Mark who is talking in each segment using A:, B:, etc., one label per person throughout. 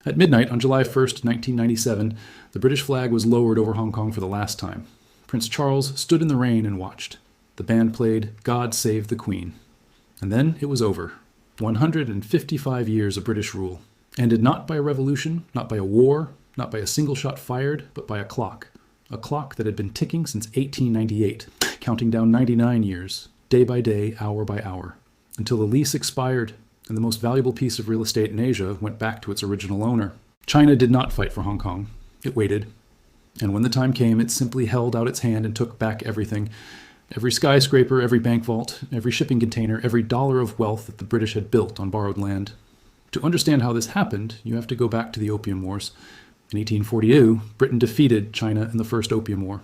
A: At midnight on July 1st, 1997, the British flag was lowered over Hong Kong for the last time. Prince Charles stood in the rain and watched. The band played God Save the Queen. And then it was over. 155 years of British rule. Ended not by a revolution, not by a war, not by a single shot fired, but by a clock. A clock that had been ticking since 1898, counting down 99 years, day by day, hour by hour, until the lease expired and the most valuable piece of real estate in Asia went back to its original owner. China did not fight for Hong Kong. It waited. And when the time came, it simply held out its hand and took back everything. Every skyscraper, every bank vault, every shipping container, every dollar of wealth that the British had built on borrowed land. To understand how this happened, you have to go back to the Opium Wars. In 1842, Britain defeated China in the First Opium War.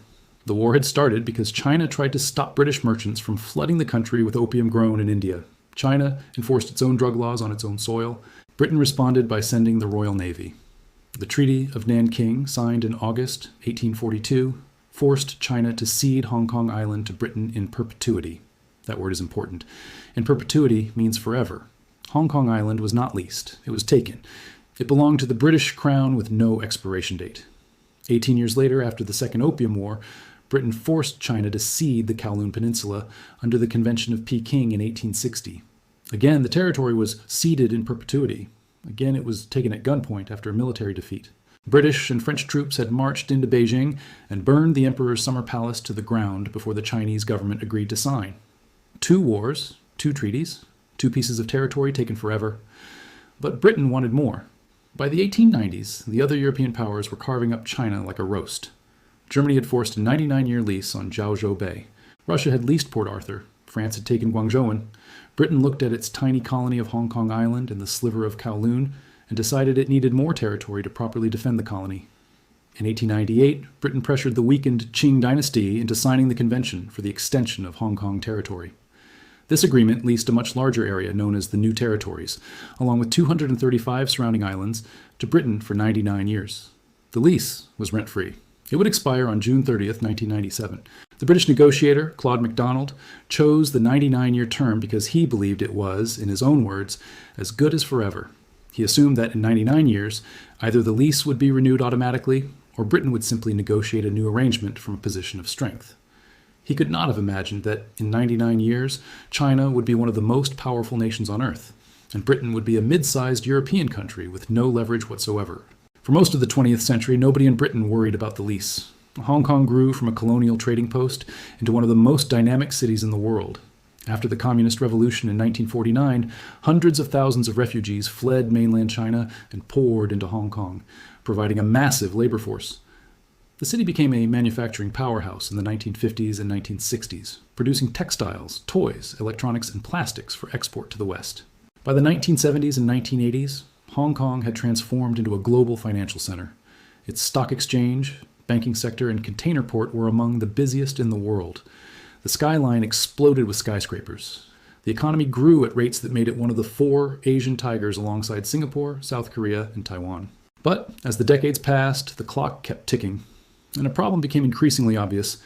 A: The war had started because China tried to stop British merchants from flooding the country with opium grown in India. China enforced its own drug laws on its own soil. Britain responded by sending the Royal Navy. The Treaty of Nanking, signed in August 1842, forced China to cede Hong Kong Island to Britain in perpetuity. That word is important. In perpetuity means forever. Hong Kong Island was not leased. It was taken. It belonged to the British Crown with no expiration date. 18 years later, after the Second Opium War, Britain forced China to cede the Kowloon Peninsula under the Convention of Peking in 1860. Again, the territory was ceded in perpetuity. Again, it was taken at gunpoint after a military defeat. British and French troops had marched into Beijing and burned the emperor's summer palace to the ground before the Chinese government agreed to sign. 2 wars, 2 treaties, 2 pieces of territory taken forever. But Britain wanted more. By the 1890s, the other European powers were carving up China like a roast. Germany had forced a 99-year lease on Jiaozhou Bay. Russia had leased Port Arthur. France had taken Guangzhou. Britain looked at its tiny colony of Hong Kong Island and the sliver of Kowloon and decided it needed more territory to properly defend the colony. In 1898, Britain pressured the weakened Qing dynasty into signing the convention for the extension of Hong Kong territory. This agreement leased a much larger area known as the New Territories, along with 235 surrounding islands, to Britain for 99 years. The lease was rent-free. It would expire on June 30th, 1997. The British negotiator, Claude MacDonald, chose the 99-year term because he believed it was, in his own words, as good as forever. He assumed that in 99 years, either the lease would be renewed automatically, or Britain would simply negotiate a new arrangement from a position of strength. He could not have imagined that in 99 years, China would be one of the most powerful nations on Earth, and Britain would be a mid-sized European country with no leverage whatsoever. For most of the 20th century, nobody in Britain worried about the lease. Hong Kong grew from a colonial trading post into one of the most dynamic cities in the world. After the Communist Revolution in 1949, hundreds of thousands of refugees fled mainland China and poured into Hong Kong, providing a massive labor force. The city became a manufacturing powerhouse in the 1950s and 1960s, producing textiles, toys, electronics, and plastics for export to the West. By the 1970s and 1980s, Hong Kong had transformed into a global financial center. Its stock exchange, banking sector, and container port were among the busiest in the world. The skyline exploded with skyscrapers. The economy grew at rates that made it one of the 4 Asian tigers alongside Singapore, South Korea, and Taiwan. But as the decades passed, the clock kept ticking, and a problem became increasingly obvious.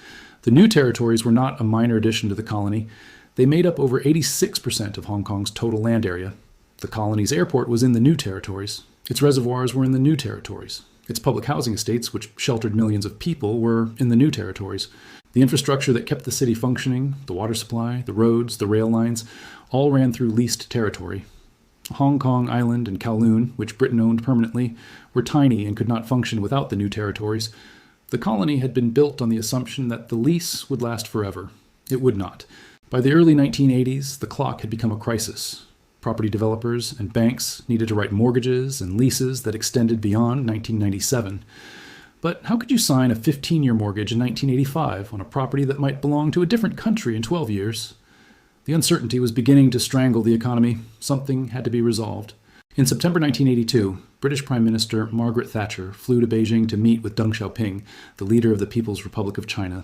A: The new territories were not a minor addition to the colony. They made up over 86% of Hong Kong's total land area. The colony's airport was in the new territories. Its reservoirs were in the new territories. Its public housing estates, which sheltered millions of people, were in the new territories. The infrastructure that kept the city functioning, the water supply, the roads, the rail lines, all ran through leased territory. Hong Kong Island and Kowloon, which Britain owned permanently, were tiny and could not function without the new territories. The colony had been built on the assumption that the lease would last forever. It would not. By the early 1980s, the clock had become a crisis. Property developers and banks needed to write mortgages and leases that extended beyond 1997. But how could you sign a 15-year mortgage in 1985 on a property that might belong to a different country in 12 years? The uncertainty was beginning to strangle the economy. Something had to be resolved. In September 1982, British Prime Minister Margaret Thatcher flew to Beijing to meet with Deng Xiaoping, the leader of the People's Republic of China.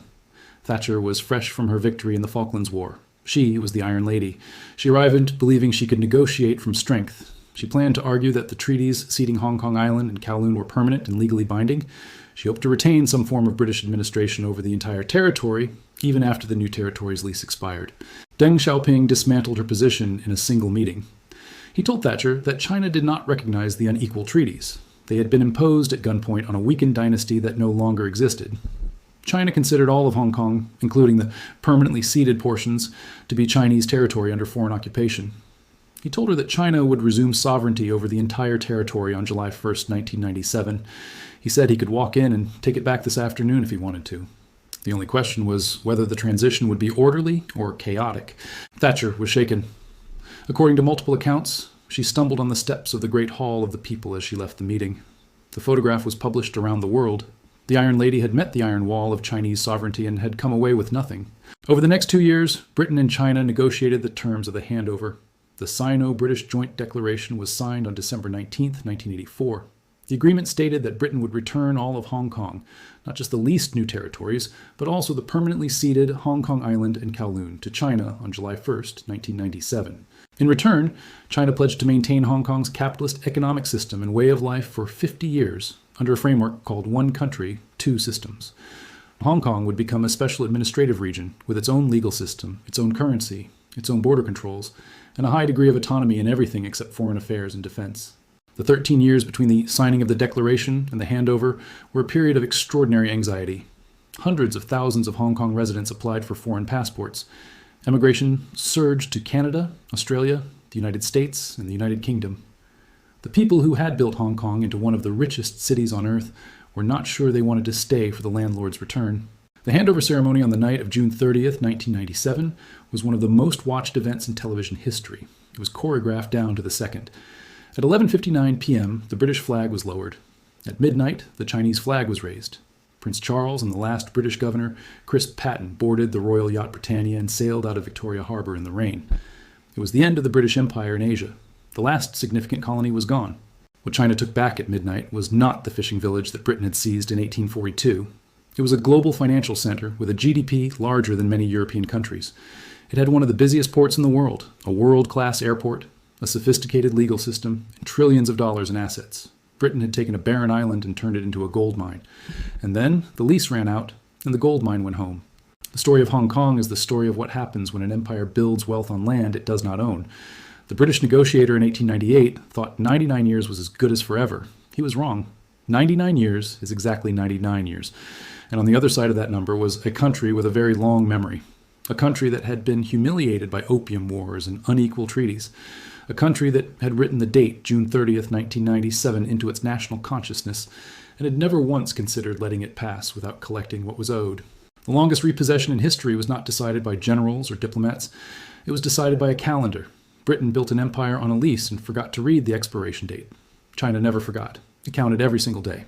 A: Thatcher was fresh from her victory in the Falklands War. She was the Iron Lady. She arrived believing she could negotiate from strength. She planned to argue that the treaties ceding Hong Kong Island and Kowloon were permanent and legally binding. She hoped to retain some form of British administration over the entire territory, even after the new territory's lease expired. Deng Xiaoping dismantled her position in a single meeting. He told Thatcher that China did not recognize the unequal treaties. They had been imposed at gunpoint on a weakened dynasty that no longer existed. China considered all of Hong Kong, including the permanently ceded portions, to be Chinese territory under foreign occupation. He told her that China would resume sovereignty over the entire territory on July 1st, 1997. He said he could walk in and take it back this afternoon if he wanted to. The only question was whether the transition would be orderly or chaotic. Thatcher was shaken. According to multiple accounts, she stumbled on the steps of the Great Hall of the People as she left the meeting. The photograph was published around the world. The Iron Lady had met the Iron Wall of Chinese sovereignty and had come away with nothing. Over the next 2 years, Britain and China negotiated the terms of the handover. The Sino-British Joint Declaration was signed on December 19, 1984. The agreement stated that Britain would return all of Hong Kong, not just the leased new territories, but also the permanently ceded Hong Kong Island and Kowloon to China on July 1, 1997. In return, China pledged to maintain Hong Kong's capitalist economic system and way of life for 50 years under a framework called One Country, Two Systems. Hong Kong would become a special administrative region with its own legal system, its own currency, its own border controls, and a high degree of autonomy in everything except foreign affairs and defense. The 13 years between the signing of the declaration and the handover were a period of extraordinary anxiety. Hundreds of thousands of Hong Kong residents applied for foreign passports. Emigration surged to Canada, Australia, the United States, and the United Kingdom. The people who had built Hong Kong into one of the richest cities on earth were not sure they wanted to stay for the landlord's return. The handover ceremony on the night of June 30th, 1997, was one of the most watched events in television history. It was choreographed down to the second. At 11:59 p.m., the British flag was lowered. At midnight, the Chinese flag was raised. Prince Charles and the last British governor, Chris Patten, boarded the Royal Yacht Britannia and sailed out of Victoria Harbour in the rain. It was the end of the British Empire in Asia. The last significant colony was gone. What China took back at midnight was not the fishing village that Britain had seized in 1842. It was a global financial center with a GDP larger than many European countries. It had one of the busiest ports in the world, a world-class airport, a sophisticated legal system, and trillions of dollars in assets. Britain had taken a barren island and turned it into a gold mine. And then the lease ran out, and the gold mine went home. The story of Hong Kong is the story of what happens when an empire builds wealth on land it does not own. The British negotiator in 1898 thought 99 years was as good as forever. He was wrong. 99 years is exactly 99 years. And on the other side of that number was a country with a very long memory. A country that had been humiliated by Opium Wars and unequal treaties. A country that had written the date, June 30th, 1997, into its national consciousness, and had never once considered letting it pass without collecting what was owed. The longest repossession in history was not decided by generals or diplomats. It was decided by a calendar. Britain built an empire on a lease and forgot to read the expiration date. China never forgot. It counted every single day.